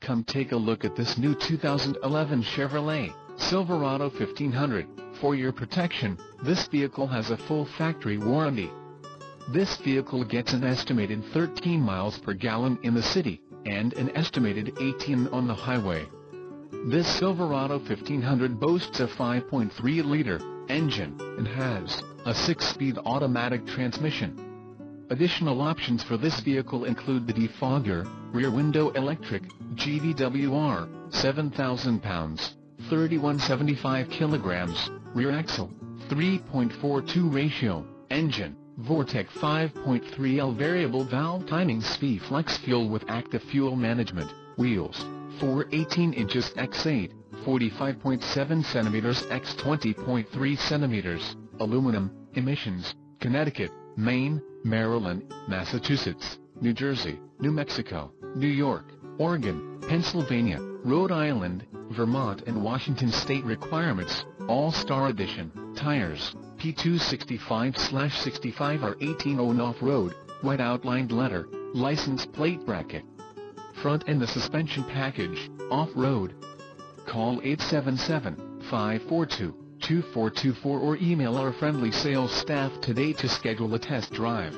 Come take a look at this new 2011 Chevrolet Silverado 1500. For your protection, this vehicle has a full factory warranty. This vehicle gets an estimated 13 miles per gallon in the city, and an estimated 18 on the highway. This Silverado 1500 boasts a 5.3-liter engine, and has a 6-speed automatic transmission. Additional options for this vehicle include the defogger, rear window electric, GVWR, 7,000 pounds, 3175 kilograms, rear axle, 3.42 ratio, engine, Vortec 5.3L variable valve timing SV flex fuel with active fuel management, wheels, 418 inches x 8, 45.7 centimeters x 20.3 centimeters, aluminum, emissions, Connecticut, Maine, Maryland, Massachusetts, New Jersey, New Mexico, New York, Oregon, Pennsylvania, Rhode Island, Vermont and Washington state requirements. All-Star Edition, tires, P265/65 are 18 on off-road, white outlined letter, license plate bracket. Front and the suspension package, off-road. Call 877-542-2424 or email our friendly sales staff today to schedule a test drive.